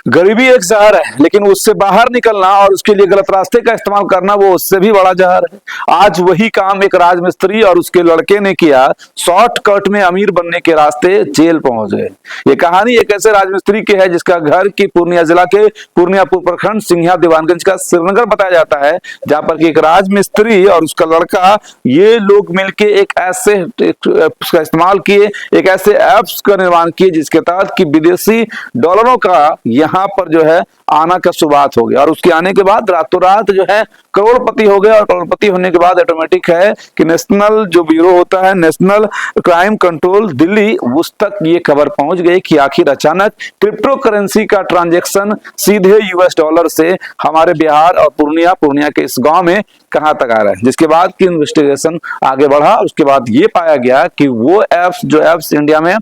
गरीबी एक जहर है, लेकिन उससे बाहर निकलना और उसके लिए गलत रास्ते का इस्तेमाल करना वो उससे भी बड़ा जहर है। आज वही काम एक राजमिस्त्री और उसके लड़के ने किया। शॉर्टकट में अमीर बनने के रास्ते जेल पहुंच गए। ये कहानी एक ऐसे राजमिस्त्री की है जिसका घर की पूर्णिया जिला के पूर्णियापुर प्रखंड सिंघिया दीवानगंज का श्रीनगर बताया जाता है, जहां पर कि एक राजमिस्त्री और उसका लड़का ये लोग मिलकर एक ऐसे का इस्तेमाल किए, एक ऐसे ऐप्स का निर्माण किए जिसके तहत कि विदेशी डॉलरों का यहाँ पर जो है आना का शुरुआत हो गया। और उसके आने के बाद रातों रात जो है करोड़पति हो गया। और करोड़पति होने के बाद ऑटोमेटिक है कि नेशनल जो ब्यूरो होता है, नेशनल क्राइम कंट्रोल दिल्ली, उस तक ये खबर पहुंच गई कि आखिर अचानक क्रिप्टो करेंसी का ट्रांजैक्शन सीधे यूएस डॉलर से हमारे बिहार और पूर्णिया के इस गांव में कहां तक आ रहा है। जिसके बाद की इन्वेस्टिगेशन आगे बढ़ा, उसके बाद ये पाया गया कि वो एप्स इंडिया में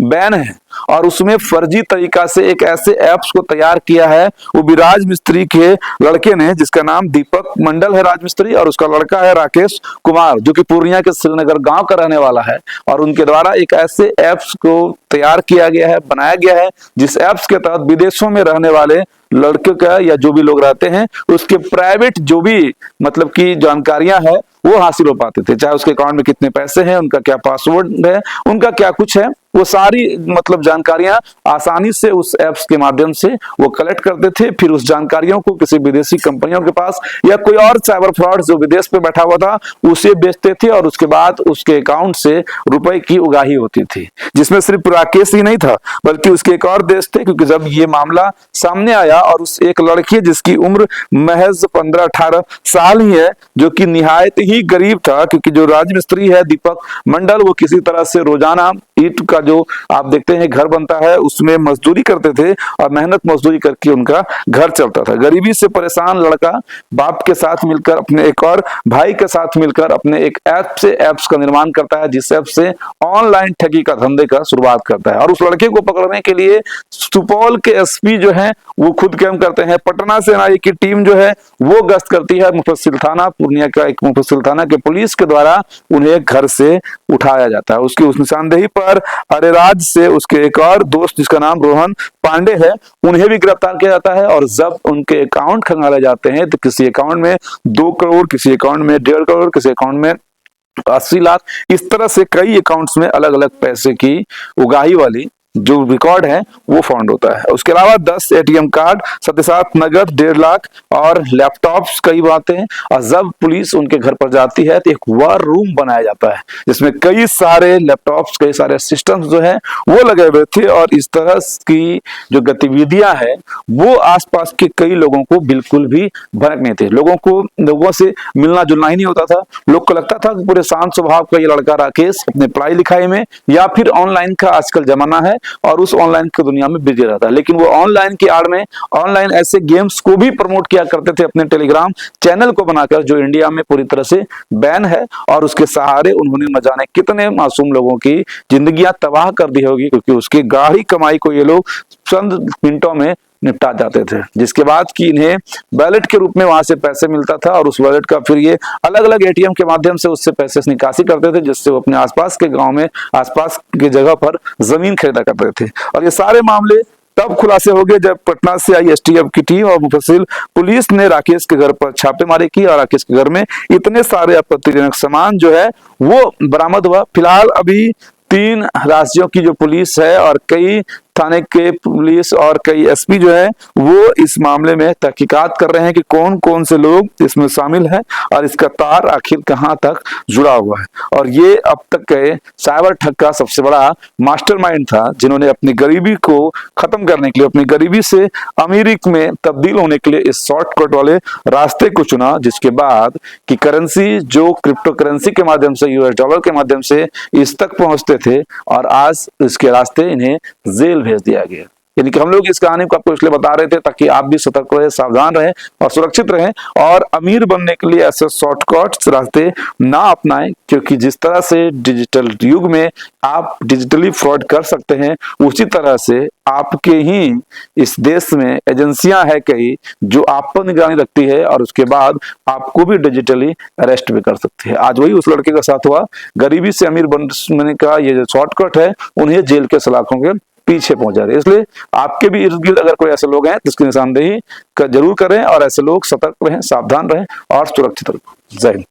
बैन है और उसमें फर्जी तरीका से एक ऐसे ऐप्स को तैयार किया है वो भी राजमिस्त्री के लड़के ने, जिसका नाम दीपक मंडल है राजमिस्त्री, और उसका लड़का है राकेश कुमार जो कि पूर्णिया के श्रीनगर गांव का रहने वाला है। और उनके द्वारा एक ऐसे ऐप्स को तैयार किया गया है, बनाया गया है, जिस ऐप्स के तहत विदेशों में रहने वाले लड़के का या जो भी लोग रहते हैं उसके प्राइवेट जो भी मतलब की जानकारियां है वो हासिल हो पाते थे। चाहे उसके अकाउंट में कितने पैसे हैं, उनका क्या पासवर्ड है, उनका क्या कुछ है, वो सारी मतलब जानकारियां आसानी से उस ऐप्स के माध्यम से वो कलेक्ट करते थे। फिर उस जानकारियों को किसी विदेशी कंपनियों के पास या कोई और साइबर फ्रॉड जो विदेश पे बैठा हुआ था उसे बेचते थे और उसके बाद उसके अकाउंट से रुपए की उगाही होती थी। जिसमें सिर्फ राकेश ही नहीं था बल्कि उसके एक और देश थे, क्योंकि जब ये मामला सामने आया और उस एक लड़की जिसकी उम्र महज 15-18 साल ही है, जो कि निहायत ही गरीब था, क्योंकि जो राजमिस्त्री है दीपक मंडल वो किसी तरह से रोजाना ईंट का जो आप देखते हैं घर बनता है उसमें मजदूरी करते थे और मेहनत मजदूरी करके उनका घर चलता था। गरीबी से परेशान लड़का बाप के साथ मिलकर अपने एक और भाई के साथ मिलकर अपने एक ऐप्स का निर्माण करता है, जिस ऐप से ऑनलाइन ठगी का धंधे का शुरुआत करता है। और उस लड़के को पकड़ने के लिए सुपौल के एसपी जो है वो खुद कैम करते हैं। पटना से एनआईए की टीम जो है वो गश्त करती है। मुफस्सिल थाना पूर्णिया का एक मुफस्सिल थाना के पुलिस के द्वारा उन्हें घर से उठाया जाता है। उसकी उस निशानदेही पर अरेराज से उसके एक और दोस्त जिसका नाम रोहन पांडे है उन्हें भी गिरफ्तार किया जाता है। और जब उनके अकाउंट खंगाले जाते हैं तो किसी अकाउंट में 2 करोड़, किसी अकाउंट में 1.5 करोड़, किसी अकाउंट में 80 लाख, इस तरह से कई अकाउंट्स में अलग अलग पैसे की उगाही वाली जो रिकॉर्ड है वो फाउंड होता है। उसके अलावा 10 एटीएम कार्ड, 7 नगद, 1.5 लाख और लैपटॉप्स कई बातें हैं। और जब पुलिस उनके घर पर जाती है तो एक वार रूम बनाया जाता है जिसमें कई सारे लैपटॉप्स, कई सारे सिस्टम्स जो है वो लगे हुए थे। और इस तरह की जो गतिविधियां हैं वो आसपास के कई लोगों को बिल्कुल भी भनक नहीं थे। लोगों से मिलना जुलना ही नहीं होता था। लोग को लगता था कि पूरे शांत स्वभाव का ये लड़का राकेश अपने पढ़ाई लिखाई में या फिर ऑनलाइन का आजकल जमाना है और उस ऑनलाइन की दुनिया में बिजी रहता है। लेकिन वो ऑनलाइन की आड़ में ऑनलाइन ऐसे गेम्स को भी प्रमोट किया करते थे अपने टेलीग्राम चैनल को बनाकर, जो इंडिया में पूरी तरह से बैन है। और उसके सहारे उन्होंने न जाने कितने मासूम लोगों की जिंदगियां तबाह कर दी होगी, क्योंकि उसकी गाढ़ी कमाई को ये लोग चंद मिनटों में निपटा जाते थे। जिसके बाद कि इन्हें वॉलेट के रूप में वहां से पैसे मिलता था और उस वॉलेट का फिर ये अलग अलग एटीएम के माध्यम से उससे पैसे निकासी करते थे, जिससे वो अपने आसपास के गांव में, आसपास की जगह पर जमीन खरीदा करते थे। और ये सारे मामले तब खुलासे हो गए जब पटना से आई एसटीएफ की टीम और मुफस्सिल पुलिस ने राकेश के घर पर छापेमारी की और राकेश के घर में इतने सारे आपत्तिजनक सामान जो है वो बरामद हुआ। फिलहाल अभी 3 राज्यों की जो पुलिस है और कई थाने के पुलिस और कई एसपी जो है वो इस मामले में तहकीकात कर रहे हैं कि कौन कौन से लोग इसमें शामिल हैं और इसका तार आखिर कहां तक जुड़ा हुआ है। और ये अब तक के साइबर ठग का सबसे बड़ा मास्टरमाइंड था, जिन्होंने अपनी गरीबी को खत्म करने के लिए, अपनी गरीबी से अमीरी में तब्दील होने के लिए इस शॉर्टकट वाले रास्ते को चुना, जिसके बाद की करेंसी जो क्रिप्टो करेंसी के माध्यम से, यूएस डॉलर के माध्यम से इस तक पहुंचते थे और आज इसके रास्ते इन्हें जेल भेज दिया गया। यानी कि हम लोग इस कहानी को आपको इसलिए बता रहे थे ताकि आप भी सतर्क रहे, सावधान रहे और सुरक्षित रहें और अमीर बनने के लिए ऐसे शॉर्टकट्स रास्ते ना अपनाएं, क्योंकि जिस तरह से डिजिटल युग में आप डिजिटली फ्रॉड कर सकते हैं, उसी तरह से आपके ही इस देश में एजेंसियां है कई जो आप पर निगरानी रखती है और उसके बाद आपको भी डिजिटली अरेस्ट भी कर सकती है। आज वही उस लड़के के साथ हुआ। गरीबी से अमीर बनने का ये जो शॉर्टकट है उन्हें जेल के सलाखों के पीछे पहुंच जाते हैं। इसलिए आपके भी इर्द गिर्द अगर कोई ऐसे लोग हैं तो इसकी निशानदेही जरूर करें और ऐसे लोग सतर्क रहें, सावधान रहें और सुरक्षित रहें। जय हिंद।